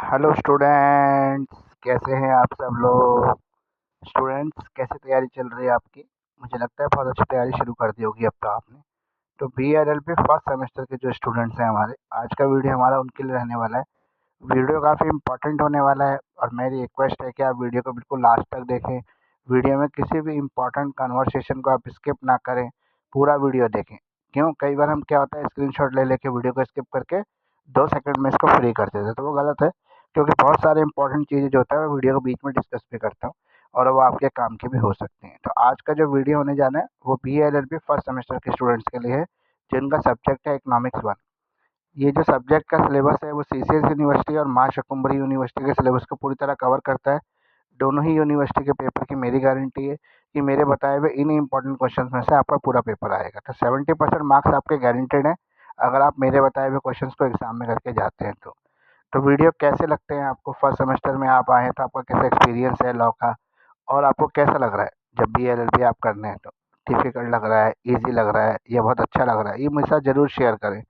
Hello students, कैसे हैं आप सब लोग। स्टूडेंट्स, कैसे तैयारी चल रही है आपकी। मुझे लगता है बहुत अच्छी तैयारी शुरू कर दी होगी अब तो आपने। तो BLLB फर्स्ट सेमेस्टर के जो स्टूडेंट्स हैं हमारे, आज का वीडियो हमारा उनके लिए रहने वाला है। वीडियो काफ़ी इंपॉर्टेंट होने वाला है और मेरी रिक्वेस्ट है कि आप वीडियो को बिल्कुल लास्ट तक देखें। वीडियो में किसी भी इम्पोर्टेंट कन्वर्सेशन को आप स्किप ना करें, पूरा वीडियो देखें। क्यों, कई बार हम क्या होता है स्क्रीनशॉट ले लेके वीडियो को स्किप करके 2 सेकंड में इसको फ्री कर देते हैं, तो वो गलत है। क्योंकि बहुत सारे इंपॉर्टेंट चीज़ें जो होता है वो वीडियो को बीच में डिस्कस भी करता हूँ और वो आपके काम की भी हो सकती हैं। तो आज का जो वीडियो होने जाना है वो BLLB फर्स्ट सेमेस्टर के स्टूडेंट्स के लिए है, जिनका सब्जेक्ट है इकोनॉमिक्स 1। ये जो सब्जेक्ट का सिलेबस है वो CCS यूनिवर्सिटी और माँ शाकुम्भरी यूनिवर्सिटी के सिलेबस को पूरी तरह कवर करता है। दोनों ही यूनिवर्सिटी के पेपर की मेरी गारंटी है कि मेरे बताए हुए इन इंपॉर्टेंट क्वेश्चन में से आपका पूरा पेपर आएगा। तो 70% मार्क्स आपके गारंटेड हैं अगर आप मेरे बताए हुए क्वेश्चन को एग्जाम में करके जाते हैं तो वीडियो कैसे लगते हैं आपको। फर्स्ट सेमेस्टर में आप आए हैं तो आपका कैसा एक्सपीरियंस है लॉ का, और आपको कैसा लग रहा है जब BLLB आप करने हैं तो। डिफिकल्ट लग रहा है, ईजी लग रहा है, या बहुत अच्छा लग रहा है, ये मेरे साथ ज़रूर शेयर करें।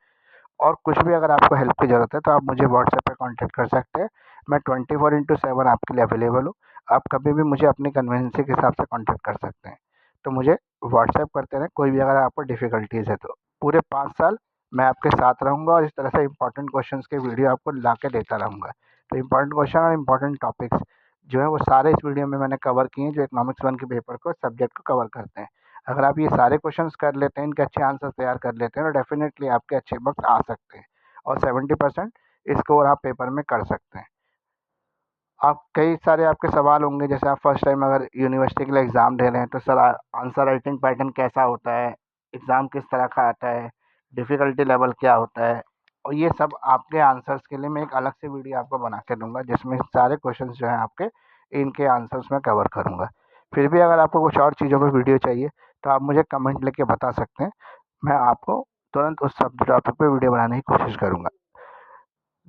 और कुछ भी अगर आपको हेल्प की ज़रूरत है तो आप मुझे व्हाट्सएप पे कांटेक्ट कर सकते हैं। मैं 24/7 आपके लिए अवेलेबल हूँ। आप कभी भी मुझे अपनी कन्वीनियंस के हिसाब से कांटेक्ट कर सकते हैं। तो मुझे व्हाट्सएप करते रहें, कोई भी अगर आपको डिफ़िकल्टीज़ है तो। पूरे 5 साल मैं आपके साथ रहूँगा और इस तरह से इंपॉर्टेंट क्वेश्चंस के वीडियो आपको ला के देता रहूँगा। तो इंपॉर्टेंट क्वेश्चन और इंपॉर्टेंट टॉपिक्स जो है वो सारे इस वीडियो में मैंने कवर किए हैं, जो इकोनॉमिक्स 1 के पेपर को सब्जेक्ट को कवर करते हैं। अगर आप ये सारे क्वेश्चंस कर लेते हैं, इनके अच्छे आंसर तैयार कर लेते हैं तो डेफिनेटली आपके अच्छे मार्क्स आ सकते हैं और 70% स्कोर आप पेपर में कर सकते हैं। आप कई सारे आपके सवाल होंगे, जैसे आप फर्स्ट टाइम अगर यूनिवर्सिटी के लिए एग्ज़ाम दे रहे हैं तो सर आंसर राइटिंग पैटर्न कैसा होता है, एग्ज़ाम किस तरह का आता है, डिफ़िकल्टी लेवल क्या होता है। और ये सब आपके आंसर्स के लिए मैं एक अलग से वीडियो आपको बना के दूंगा, जिसमें सारे क्वेश्चंस जो हैं आपके, इनके आंसर्स मैं कवर करूँगा। फिर भी अगर आपको कुछ और चीज़ों पर वीडियो चाहिए तो आप मुझे कमेंट लेके बता सकते हैं। मैं आपको तुरंत उस सब टॉपिक पे वीडियो बनाने की कोशिश करूँगा।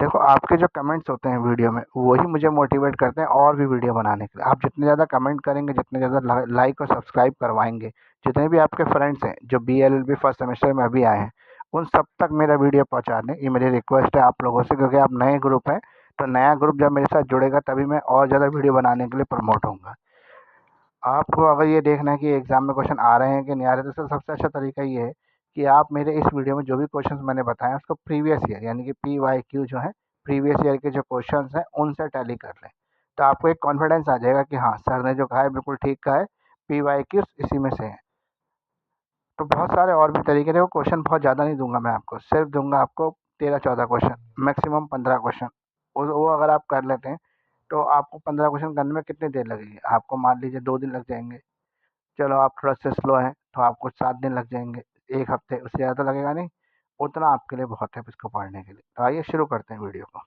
देखो, आपके जो कमेंट्स होते हैं वीडियो में वही मुझे मोटिवेट करते हैं और भी वीडियो बनाने के लिए। आप जितने ज़्यादा कमेंट करेंगे, जितने ज़्यादा लाइक और सब्सक्राइब करवाएंगे, जितने भी आपके फ्रेंड्स हैं जो BLLB फर्स्ट सेमेस्टर में अभी आए हैं, उन सब तक मेरा वीडियो पहुंचा दें। ये मेरी रिक्वेस्ट है आप लोगों से, क्योंकि आप नए ग्रुप हैं। तो नया ग्रुप जब मेरे साथ जुड़ेगा तभी मैं और ज़्यादा वीडियो बनाने के लिए प्रमोट होऊंगा। आपको अगर ये देखना है कि एग्ज़ाम में क्वेश्चन आ रहे हैं कि नहीं आ रहे, तो सर सबसे अच्छा तरीका ये है कि आप मेरे इस वीडियो में जो भी क्वेश्चंस मैंने बताए हैं उसको प्रीवियस ईयर यानी कि PYQ जो है, प्रीवियस ईयर के जो क्वेश्चंस हैं उनसे टैली कर लें। तो आपको एक कॉन्फिडेंस आ जाएगा कि हाँ, सर ने जो कहा है बिल्कुल ठीक कहा है, PYQ इसी में से है। तो बहुत सारे और भी तरीके थे, वो क्वेश्चन बहुत ज़्यादा नहीं दूंगा मैं आपको, सिर्फ दूंगा आपको 13-14 क्वेश्चन, मैक्सिमम 15 क्वेश्चन। वो अगर आप कर लेते हैं तो आपको 15 क्वेश्चन करने में कितनी देर लगेगी, आपको मान लीजिए 2 दिन लग जाएंगे। चलो आप थोड़ा से स्लो हैं तो आपको 7 दिन लग जाएंगे, 1 हफ्ते, उससे ज़्यादा तो लगेगा नहीं। उतना आपके लिए बहुत है इसको पढ़ने के लिए। तो आइए शुरू करते हैं वीडियो को।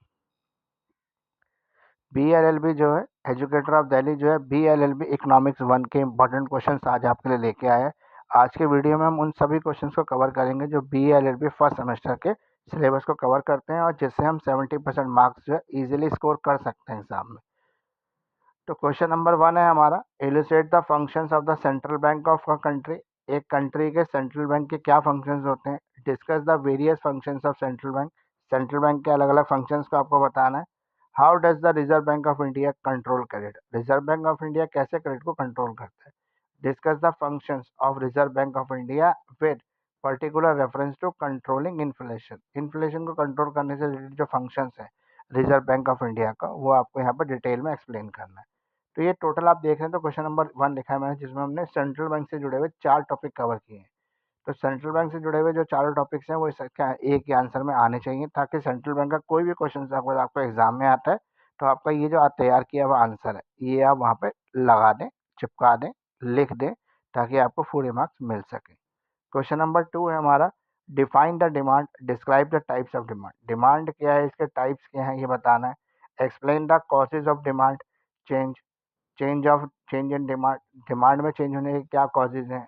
BLLB जो है, एजुकेटर ऑफ दिल्ली जो है, BLLB इकोनॉमिक्स 1 के इंपॉर्टेंट क्वेश्चन आज आपके लिए लेके आए हैं। आज के वीडियो में हम उन सभी क्वेश्चन को कवर करेंगे जो BLLB फर्स्ट सेमेस्टर के सिलेबस को कवर करते हैं और जिससे हम 70% मार्क्स जो है ईजिली स्कोर कर सकते हैं एग्जाम में। तो क्वेश्चन नंबर 1 है हमारा, illustrate the functions of the central bank of a country. एक कंट्री के सेंट्रल बैंक के क्या फंक्शंस होते हैं। Discuss the various functions of central bank. Central bank के अलग अलग फंक्शंस को आपको बताना है। How does the reserve bank of India control credit. Reserve bank of India कैसे क्रेडिट को कंट्रोल करता है। Discuss the functions of reserve bank of India with particular reference to controlling inflation. Inflation को control करने से related जो functions है reserve bank of India का, वो आपको यहाँ पर डिटेल में एक्सप्लेन करना है। तो ये टोटल आप देख रहे हैं तो क्वेश्चन नंबर 1 लिखा है मैंने, जिसमें हमने सेंट्रल बैंक से जुड़े हुए 4 टॉपिक कवर किए हैं। तो सेंट्रल बैंक से जुड़े हुए जो चारों टॉपिक्स हैं वो क्या एक ही आंसर में आने चाहिए, ताकि सेंट्रल बैंक का कोई भी क्वेश्चन अगर आपको एग्जाम में आता है तो आपका ये जो आप तैयार किया हुआ आंसर है ये आप वहाँ पे लगा दें, चिपका दें, लिख दें, ताकि आपको पूरे मार्क्स मिल सके। क्वेश्चन नंबर 2 है हमारा, define the demand, describe the types of demand. Demand क्या है, इसके टाइप्स क्या हैं, ये बताना है। Explain the causes of demand change. Change in demand, demand में चेंज होने के क्या कॉजेज हैं।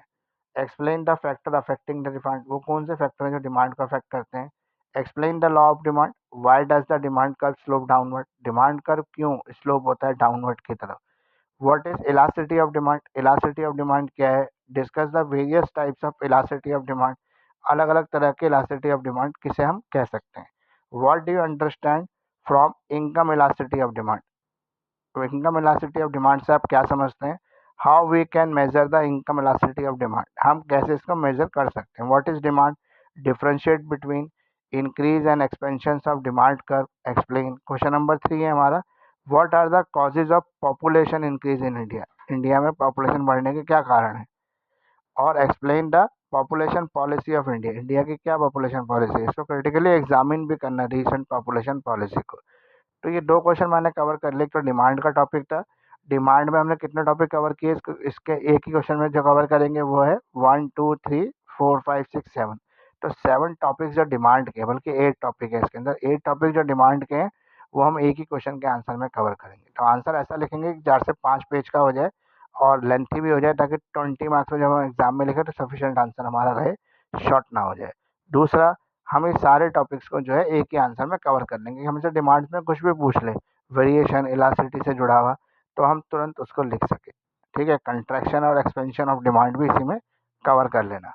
Explain the factor affecting the demand, वो कौन से फैक्टर हैं जो डिमांड को अफेक्ट करते हैं। Explain the law of demand, why does the demand curve slope downward, demand curve क्यों स्लोप होता है डाउनवर्ड की तरफ। What is elasticity of demand, elasticity of demand क्या है। Discuss the various types of elasticity of demand, अलग अलग तरह के इलास्टिसिटी ऑफ डिमांड किसे हम कह सकते हैं। What do you understand from income elasticity of demand. तो इनकम इलास्टिसिटी ऑफ डिमांड से आप क्या समझते हैं? How we can measure the income elasticity of demand, हम कैसे इसको मेजर कर सकते हैं? What is demand? Differentiate between increase and expansion of demand curve, explain. Question number 3 है हमारा, what are the causes of population increase in India, India में population बढ़ने के क्या कारण है? और explain the population policy of India, India की क्या पॉपुलेशन पॉलिसी है? इसको क्रिटिकली एग्जामिन भी करना है, रीसेंट पॉपुलेशन पॉलिसी को। तो ये 2 क्वेश्चन मैंने कवर कर लिए। तो डिमांड का टॉपिक था, डिमांड में हमने कितने टॉपिक कवर किए? इसके एक ही क्वेश्चन में जो कवर करेंगे वो है 1 2 3 4 5 6 7। तो 7 टॉपिक्स जो डिमांड के, बल्कि 8 टॉपिक है इसके अंदर, 8 टॉपिक जो डिमांड के हैं वो हम एक ही क्वेश्चन के आंसर में कवर करेंगे। तो आंसर ऐसा लिखेंगे कि 4 से 5 पेज का हो जाए और लेंथी भी हो जाए, ताकि 20 मार्क्स में जब हम एग्जाम में लिखें तो सफिशिएंट आंसर हमारा रहे, शॉर्ट ना हो जाए। दूसरा, हम इस सारे टॉपिक्स को जो है एक ही आंसर में कवर कर लेंगे। हमसे डिमांड्स में कुछ भी पूछ ले, वेरिएशन इलास्टिसिटी से जुड़ा हुआ, तो हम तुरंत उसको लिख सके। ठीक है, कंट्रैक्शन और एक्सपेंशन ऑफ डिमांड भी इसी में कवर कर लेना।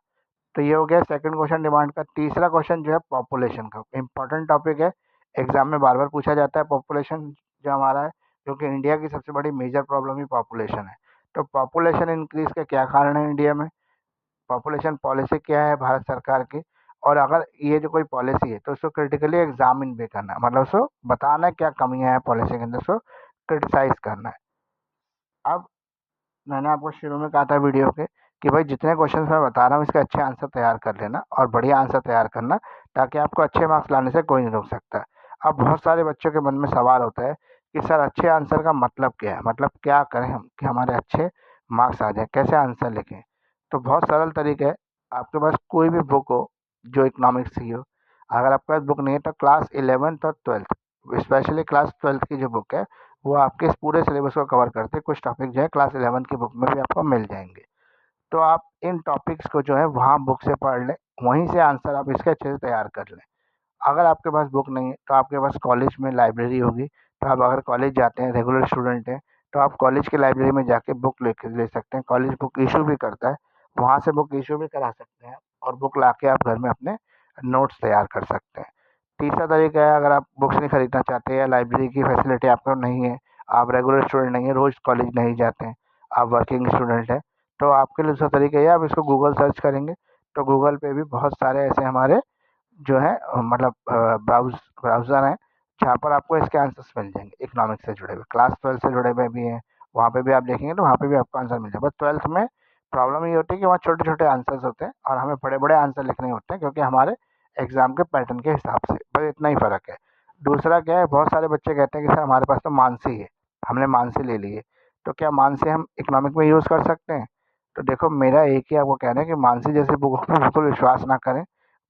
तो ये हो गया सेकंड क्वेश्चन डिमांड का। तीसरा क्वेश्चन जो है पॉपुलेशन का, इंपॉर्टेंट टॉपिक है, एग्जाम में बार बार पूछा जाता है। पॉपुलेशन जो हमारा है, क्योंकि इंडिया की सबसे बड़ी मेजर प्रॉब्लम ही पॉपुलेशन है। तो पॉपुलेशन इंक्रीज के क्या कारण है इंडिया में, पॉपुलेशन पॉलिसी क्या है भारत सरकार की, और अगर ये जो कोई पॉलिसी है तो उसको क्रिटिकली एग्जामिन भी करना है, मतलब उसको बताना है क्या कमियां हैं पॉलिसी के अंदर, उसको क्रिटिसाइज करना है। अब मैंने आपको शुरू में कहा था वीडियो के कि भाई जितने क्वेश्चंस मैं बता रहा हूँ इसके अच्छे आंसर तैयार कर लेना और बढ़िया आंसर तैयार करना, ताकि आपको अच्छे मार्क्स लाने से कोई नहीं रोक सकता। अब बहुत सारे बच्चों के मन में सवाल होता है कि सर अच्छे आंसर का मतलब क्या है, मतलब क्या करें हम कि हमारे अच्छे मार्क्स आ जाए, कैसे आंसर लिखें? तो बहुत सरल तरीका है, आपके पास कोई भी बुक हो जो इकोनॉमिक्स की हो, अगर आपके पास बुक नहीं है तो क्लास 11th और 12th, स्पेशली क्लास 12th की जो बुक है वो आपके इस पूरे सिलेबस को कवर करते हैं। कुछ टॉपिक जो है क्लास 11th की बुक में भी आपको मिल जाएंगे। तो आप इन टॉपिक्स को जो है वहाँ बुक से पढ़ लें, वहीं से आंसर आप इसके अच्छे से तैयार कर लें। अगर आपके पास बुक नहीं है तो आपके पास कॉलेज में लाइब्रेरी होगी, तो आप अगर कॉलेज जाते हैं, रेगुलर स्टूडेंट हैं, तो आप कॉलेज की लाइब्रेरी में जाके बुक ले सकते हैं। कॉलेज बुक इशू भी करता है, वहाँ से बुक इशू भी करा सकते हैं और बुक ला के आप घर में अपने नोट्स तैयार कर सकते हैं। तीसरा तरीका है, अगर आप बुक्स नहीं खरीदना चाहते या लाइब्रेरी की फैसिलिटी आपको नहीं है, आप रेगुलर स्टूडेंट नहीं है, रोज़ कॉलेज नहीं जाते हैं, आप वर्किंग स्टूडेंट हैं, तो आपके लिए दूसरा तरीका ये है, आप इसको गूगल सर्च करेंगे तो गूगल पे भी बहुत सारे ऐसे हमारे जो है मतलब ब्राउज़र हैं जहाँ पर आपको इसके आंसर्स मिल जाएंगे, इकोनॉमिक्स से जुड़े हुए, क्लास 12 से जुड़े हुए भी हैं, वहाँ पे भी आप देखेंगे तो वहाँ पे भी आपको आंसर मिल जाएगा। बस 12th में प्रॉब्लम ये होती है कि वहाँ छोटे छोटे आंसर्स होते हैं और हमें बड़े बड़े आंसर लिखने होते हैं, क्योंकि हमारे एग्जाम के पैटर्न के हिसाब से, बस इतना ही फ़र्क है। दूसरा क्या है, बहुत सारे बच्चे कहते हैं कि सर हमारे पास तो मानसी है, हमने मानसी ले ली है, तो क्या मानसी हम इकोनॉमिक में यूज़ कर सकते हैं? तो देखो, मेरा एक ही आपको कहना है कि मानसी जैसी बुक पर बिल्कुल विश्वास ना करें।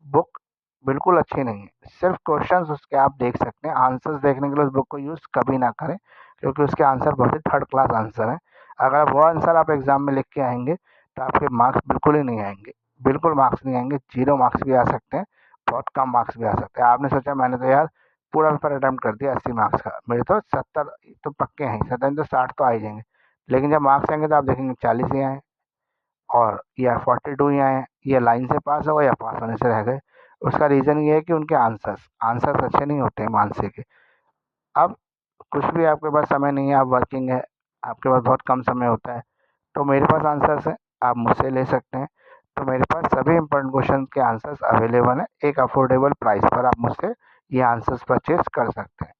बुक बिल्कुल अच्छी नहीं है, सिर्फ क्वेश्चंस उसके आप देख सकते हैं, आंसर्स देखने के लिए उस बुक को यूज़ कभी ना करें, क्योंकि उसके आंसर बहुत ही थर्ड क्लास आंसर हैं। अगर आप वो आंसर आप एग्ज़ाम में लिख के आएंगे तो आपके मार्क्स बिल्कुल ही नहीं आएंगे, बिल्कुल मार्क्स नहीं आएंगे, 0 मार्क्स भी आ सकते हैं, बहुत कम मार्क्स भी आ सकते हैं। आपने सोचा मैंने तो यार पूरा पेपर अटैम्प्ट कर दिया 80 मार्क्स का, मेरे तो 70 तो पक्के हैं, 70 तो 60 तो आ ही जाएंगे, लेकिन जब मार्क्स आएंगे तो आप देखेंगे 40 ही आए, और या 42 ही आए, या लाइन से पास हो गए या पास होने से रह गए। उसका रीज़न ये है कि उनके आंसर्स आंसर्स अच्छे नहीं होते हैं मानसी के। अब कुछ भी आपके पास समय नहीं है, आप वर्किंग है, आपके पास बहुत कम समय होता है, तो मेरे पास आंसर्स हैं, आप मुझसे ले सकते हैं। तो मेरे पास सभी इंपॉर्टेंट क्वेश्चन के आंसर्स अवेलेबल हैं, एक अफोर्डेबल प्राइस पर आप मुझसे ये आंसर्स परचेज कर सकते हैं।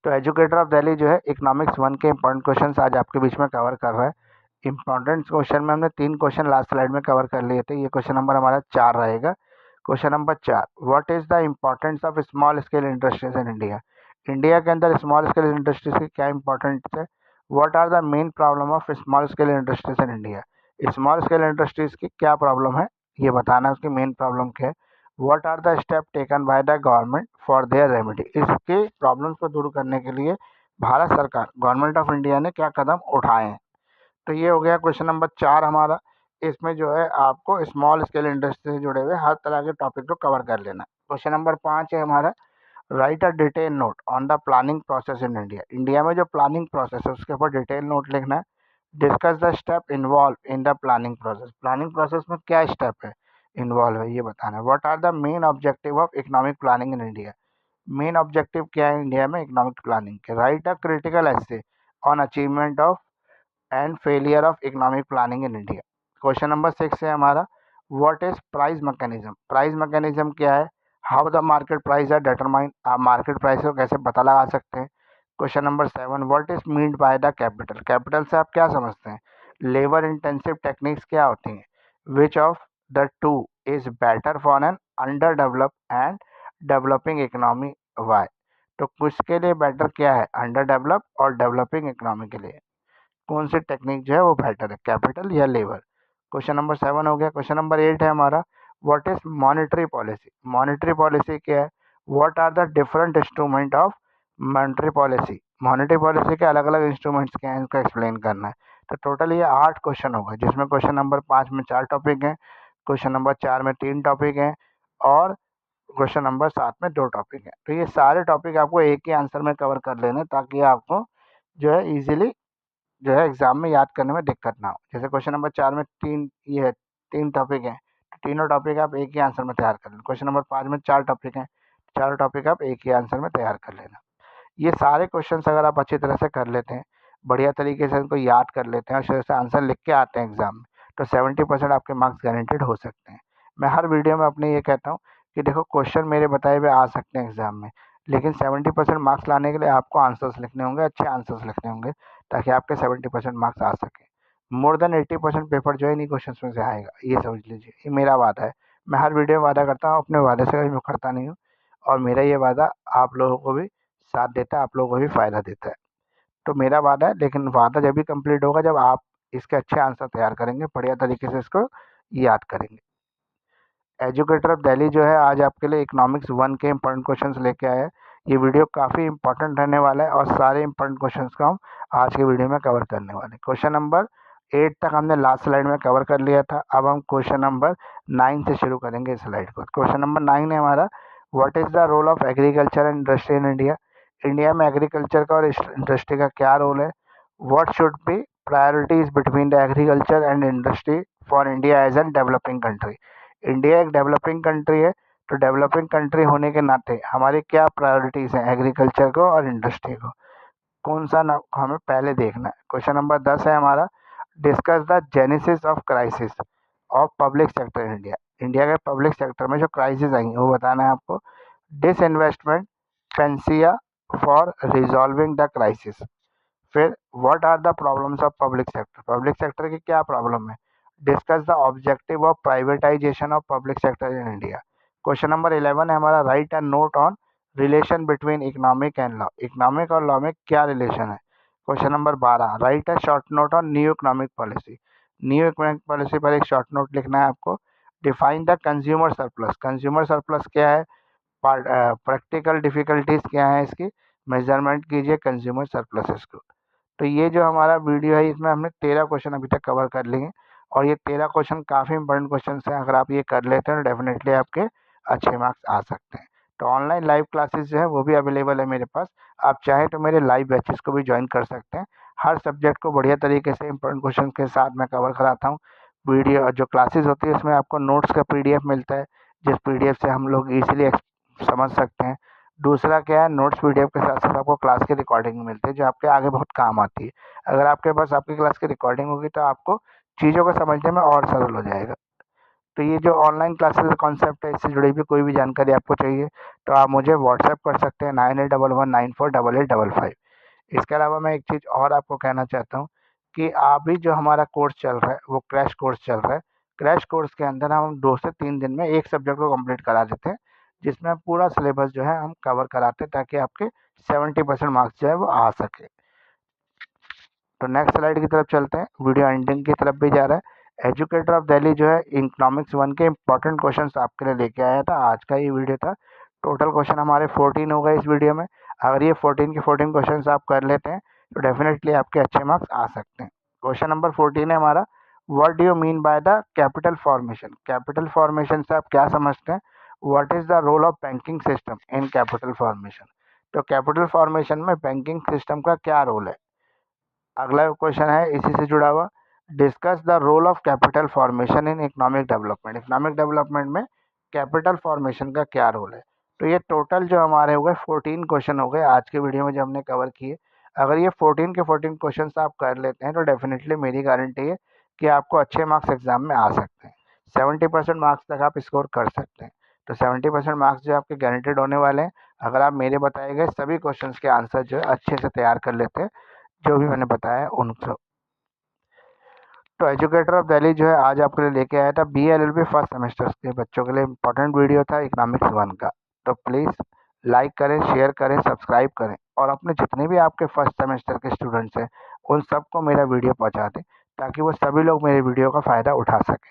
तो एजुकेटर ऑफ दिल्ली जो है इकोनॉमिक्स 1 के इंपॉर्टेंट क्वेश्चंस आज आपके बीच में कवर कर रहा है। इंपॉर्टेंट क्वेश्चन में हमने 3 क्वेश्चन लास्ट स्लाइड में कवर कर लिए थे, ये क्वेश्चन नंबर हमारा 4 रहेगा। Question number 4, what is the importance of small scale industries in India, India के अंदर स्मॉल स्केल इंडस्ट्रीज की क्या इंपॉर्टेंस है? What are the main problem of small scale industries in India, small scale industries की क्या problem है, ये बताना है उसकी मेन प्रॉब्लम क्या है। What are the step taken by the government for their remedy, इसके प्रॉब्लम्स को दूर करने के लिए भारत सरकार, गवर्नमेंट ऑफ इंडिया ने क्या कदम उठाए हैं। तो ये हो गया क्वेश्चन नंबर 4 हमारा। इसमें जो है आपको स्मॉल स्केल इंडस्ट्री से जुड़े हुए हर तरह के टॉपिक को कवर कर लेना। क्वेश्चन नंबर 5 है हमारा, right a detail note on the planning process in India, India में जो प्लानिंग प्रोसेस है उसके ऊपर डिटेल नोट लिखना है। Discuss the step involve in the planning process में क्या स्टेप है इन्वॉल्व है ये बताना है। What are the main objective of economic planning in India, main objective क्या है इंडिया में इकोनॉमिक प्लानिंग के? Write a critical essay on achievement of and failure of economic planning in India. Question number 6 है हमारा, what is price mechanism? Price mechanism क्या है? How the market price are determine, आप market price को कैसे पता लगा सकते हैं? Question number 7, what is meant by the capital? Capital से आप क्या समझते हैं? लेबर इंटेंसिव टेक्निक्स क्या होती हैं? Which of the two is better for an under develop and developing economy? Why? तो किसके लिए बेटर क्या है, अंडर डेवलप और डेवलपिंग इकोनॉमी के लिए कौन सी टेक्निक जो है वो बेटर है, कैपिटल या लेबर? क्वेश्चन नंबर 7 हो गया। क्वेश्चन नंबर 8 है हमारा, what is monetary policy? Monetary policy क्या है? What are the different instrument of monetary policy? Monetary policy के अलग अलग इंस्ट्रूमेंट्स क्या हैं, इनको एक्सप्लेन करना है। तो टोटल ये 8 क्वेश्चन होगा, जिसमें क्वेश्चन नंबर 5 में 4 टॉपिक हैं, क्वेश्चन नंबर 4 में 3 टॉपिक हैं, और क्वेश्चन नंबर 7 में 2 टॉपिक हैं। तो ये सारे टॉपिक आपको एक ही आंसर में कवर कर लेने, ताकि आपको जो है इजीली जो है एग्जाम में याद करने में दिक्कत ना हो। जैसे क्वेश्चन नंबर 4 में 3 ये है, 3 टॉपिक हैं, तो तीनों टॉपिक आप एक ही आंसर में तैयार कर लेना। क्वेश्चन नंबर 5 में 4 टॉपिक हैं, चारों टॉपिक आप एक ही आंसर में तैयार कर लेना। ये सारे क्वेश्चंस अगर आप अच्छी तरह से कर लेते हैं, बढ़िया तरीके से उनको याद कर लेते हैं और से आंसर लिख के आते हैं एग्जाम में, तो 70% आपके मार्क्स गारंटेड हो सकते हैं। मैं हर वीडियो में अपने ये कहता हूँ कि देखो, क्वेश्चन मेरे बताए हुए आ सकते हैं एग्जाम में, लेकिन 70% मार्क्स लाने के लिए आपको आंसर्स लिखने होंगे, अच्छे आंसर्स लिखने होंगे, ताकि आपके 70% मार्क्स आ सके। मोर देन 80% पेपर जो है इन्हीं क्वेश्चन में से आएगा, ये समझ लीजिए, ये मेरा वादा है। मैं हर वीडियो में वादा करता हूँ, अपने वादे से कभी मुकरता नहीं हूँ, और मेरा ये वादा आप लोगों को भी साथ देता है, आप लोगों को भी फ़ायदा देता है। तो मेरा वादा है, लेकिन वादा जब भी कंप्लीट होगा जब आप इसके अच्छे आंसर तैयार करेंगे, बढ़िया तरीके से इसको याद करेंगे। एजुकेटर ऑफ दिल्ली जो है आज आपके लिए इकोनॉमिक्स 1 के इंपॉर्टेंट क्वेश्चंस लेके आया है। ये वीडियो काफ़ी इंपॉर्टेंट रहने वाला है, और सारे इंपॉर्टेंट क्वेश्चंस को हम आज के वीडियो में कवर करने वाले हैं। क्वेश्चन नंबर 8 तक हमने लास्ट स्लाइड में कवर कर लिया था। अब हम क्वेश्चन नंबर 9 से शुरू करेंगे इस स्लाइड को। क्वेश्चन नंबर 9 है हमारा, what is the role of agriculture and industry in India? India में एग्रीकल्चर का और इंडस्ट्री का क्या रोल है? What should be priorities between the agriculture and industry for India as an developing country? India एक developing country है, तो developing country होने के नाते हमारी क्या प्रायोरिटीज़ हैं एग्रीकल्चर को और इंडस्ट्री को, कौन सा ना हमें पहले देखना है। क्वेश्चन नंबर 10 है हमारा, discuss the genesis of crisis of public sector in India. India के पब्लिक सेक्टर में जो क्राइसिस आएंगे वो बताना है आपको। Disinvestment, panacea for resolving the crisis. फिर what are the problems of public sector? Public sector की क्या प्रॉब्लम है? Discuss the objective of privatization of public sector in India. Question number 11 है हमारा, write and note on relation between economic and law. Economic और law में क्या relation है? Question number 12, right A short note on new economic policy. New economic policy पर एक short note लिखना है आपको। Define the consumer surplus. Consumer surplus क्या है? प्रैक्टिकल डिफिकल्टीज क्या है इसकी? मेजरमेंट कीजिए कंज्यूमर सरप्लसेस को। तो ये जो हमारा वीडियो है, इसमें हमने 13 क्वेश्चन अभी तक कवर कर लिए हैं, और ये 13 क्वेश्चन काफ़ी इंपॉर्टेंट क्वेश्चन हैं। अगर आप ये कर लेते हैं तो डेफिनेटली आपके अच्छे मार्क्स आ सकते हैं। तो ऑनलाइन लाइव क्लासेस जो है वो भी अवेलेबल है मेरे पास, आप चाहें तो मेरे लाइव बैचेस को भी ज्वाइन कर सकते हैं। हर सब्जेक्ट को बढ़िया तरीके से इंपॉर्टेंट क्वेश्चन के साथ मैं कवर कराता हूँ। वीडियो जो क्लासेस होती है इसमें आपको नोट्स का PDF मिलता है, जिस PDF से हम लोग ईजिली समझ सकते हैं। दूसरा क्या है, नोट्स PDF के साथ साथ आपको क्लास की रिकॉर्डिंग मिलती है, जो आपके आगे बहुत काम आती है। अगर आपके पास आपकी क्लास की रिकॉर्डिंग होगी तो आपको चीज़ों को समझने में और सरल हो जाएगा। तो ये जो ऑनलाइन क्लासेस का कॉन्सेप्ट है, इससे जुड़ी भी कोई भी जानकारी आपको चाहिए तो आप मुझे व्हाट्सएप कर सकते हैं 9811948855। इसके अलावा मैं एक चीज़ और आपको कहना चाहता हूँ कि अभी जो हमारा कोर्स चल रहा है वो क्रैश कोर्स चल रहा है। क्रैश कोर्स के अंदर हम 2 से 3 दिन में एक सब्जेक्ट को कंप्लीट करा देते हैं, जिसमें पूरा सिलेबस जो है हम कवर कराते हैं, ताकि आपके 70% मार्क्स जो है वो आ सके। तो नेक्स्ट स्लाइड की तरफ चलते हैं, वीडियो एंडिंग की तरफ भी जा रहा है। एजुकेटर ऑफ दिल्ली जो है इकोनॉमिक्स 1 के इंपॉर्टेंट क्वेश्चंस आपके लिए लेके आया था। आज का ये वीडियो था। टोटल क्वेश्चन हमारे 14 हो गए इस वीडियो में। अगर ये 14 के 14 क्वेश्चंस आप कर लेते हैं तो डेफिनेटली आपके अच्छे मार्क्स आ सकते हैं। क्वेश्चन नंबर 14 है हमारा, what do you mean by the capital formation? Capital formation से आप क्या समझते हैं? What is the role of banking system in capital formation? तो कैपिटल फॉर्मेशन में बैंकिंग सिस्टम का क्या रोल है? अगला क्वेश्चन है इसी से जुड़ा हुआ, discuss the role of capital formation in economic development. Economic development में कैपिटल फॉर्मेशन का क्या रोल है? तो ये टोटल जो हमारे हो गए 14 क्वेश्चन हो गए आज के वीडियो में जो हमने कवर किए। अगर ये 14 के 14 क्वेश्चन आप कर लेते हैं तो डेफिनेटली मेरी गारंटी है कि आपको अच्छे मार्क्स एग्जाम में आ सकते हैं। 70% मार्क्स तक आप स्कोर कर सकते हैं। तो 70% मार्क्स जो आपके गारंटेड होने वाले हैं अगर आप मेरे बताए गए सभी क्वेश्चन के आंसर जो है अच्छे से तैयार कर लेते हैं, जो भी मैंने बताया उनको। तो एजुकेटर ऑफ दिल्ली जो है आज आपके लिए लेके आया था BLLB फर्स्ट सेमेस्टर के बच्चों के लिए इंपॉर्टेंट वीडियो था इकोनॉमिक्स 1 का। तो प्लीज़ लाइक करें, शेयर करें, सब्सक्राइब करें और अपने जितने भी आपके फर्स्ट सेमेस्टर के स्टूडेंट्स हैं उन सबको मेरा वीडियो पहुंचा दें ताकि वो सभी लोग मेरे वीडियो का फ़ायदा उठा सकें।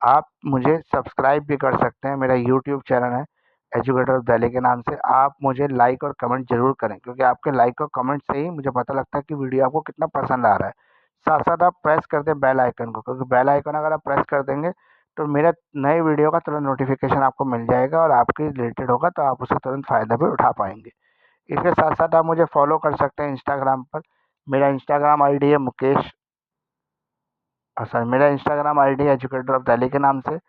आप मुझे सब्सक्राइब भी कर सकते हैं, मेरा यूट्यूब चैनल है एजुकेटर ऑफ दिल्ली के नाम से। आप मुझे लाइक और कमेंट ज़रूर करें क्योंकि आपके लाइक और कमेंट से ही मुझे पता लगता है कि वीडियो आपको कितना पसंद आ रहा है। साथ साथ आप प्रेस कर दें बेल आइकन को क्योंकि बेल आइकन अगर आप प्रेस कर देंगे तो मेरे नए वीडियो का तुरंत नोटिफिकेशन आपको मिल जाएगा और आपके रिलेटेड होगा तो आप उसका तुरंत फ़ायदा भी उठा पाएंगे। इसके साथ साथ आप मुझे फॉलो कर सकते हैं इंस्टाग्राम पर। मेरा इंस्टाग्राम आईडी है मुकेश, सर मेरा इंस्टाग्राम आईडी है एजुकेटर ऑफ दिल्ली के नाम से।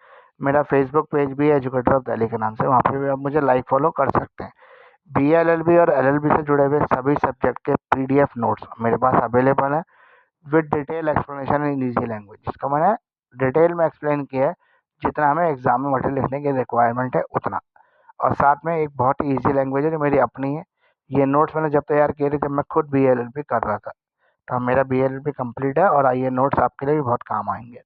मेरा फेसबुक पेज भी है एजुकेटर ऑफ दिल्ली के नाम से, वहाँ पे भी आप मुझे लाइक फॉलो कर सकते हैं। BLLB और LLB से जुड़े हुए सभी सब्जेक्ट के PDF नोट्स मेरे पास अवेलेबल है with detail explanation in easy language, जिसको मैंने डिटेल में एक्सप्लेन किया है जितना हमें एग्जाम में मटेरियल लिखने की रिक्वायरमेंट है उतना। और साथ में एक बहुत ही ईजी लैंग्वेज है जो मेरी अपनी है। ये नोट्स मैंने जब तैयार किए थे जब मैं खुद BLLB कर रहा था। तो मेरा BLLB कंप्लीट है और ये नोट्स आपके लिए भी बहुत काम आएंगे।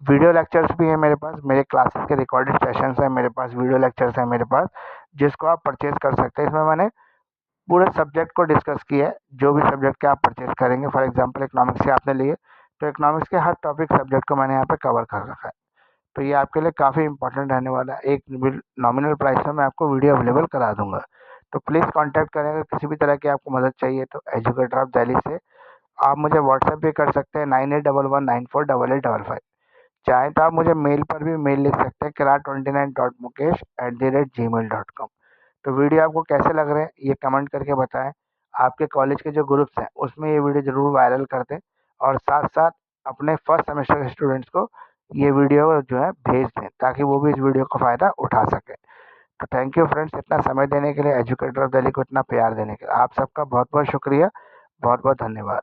वीडियो लेक्चर्स भी हैं मेरे पास, मेरे क्लासेस के रिकॉर्डेड सेशंस हैं मेरे पास, वीडियो लेक्चर्स हैं मेरे पास जिसको आप परचेज कर सकते हैं। इसमें मैंने पूरे सब्जेक्ट को डिस्कस किया है, जो भी सब्जेक्ट के आप परचेज करेंगे। फॉर एग्जांपल इकोनॉमिक्स से आपने लिए तो इकोनॉमिक्स के हर टॉपिक सब्जेक्ट को मैंने यहाँ पे कवर कर रखा है। तो ये आपके लिए काफ़ी इंपॉर्टेंट रहने वाला है। एक नॉमिनल प्राइस में मैं आपको वीडियो अवेलेबल करा दूंगा। तो प्लीज़ कॉन्टैक्ट करें अगर किसी भी तरह की आपको मदद चाहिए तो एजुकेटर ऑफ दिल्ली से। आप मुझे व्हाट्सएप भी कर सकते हैं 9811948855। चाहे तो आप मुझे मेल पर भी मेल लिख सकते हैं kirat29.mukesh@gmail.com। तो वीडियो आपको कैसे लग रहे हैं ये कमेंट करके बताएं। आपके कॉलेज के जो ग्रुप्स हैं उसमें ये वीडियो ज़रूर वायरल कर दें और साथ साथ अपने फर्स्ट सेमेस्टर के स्टूडेंट्स को ये वीडियो जो है भेज दें ताकि वो भी इस वीडियो का फ़ायदा उठा सकें। तो थैंक यू फ्रेंड्स, इतना समय देने के लिए, एजुकेटर ऑफ दिल्ली को इतना प्यार देने के लिए आप सबका बहुत बहुत शुक्रिया, बहुत बहुत धन्यवाद।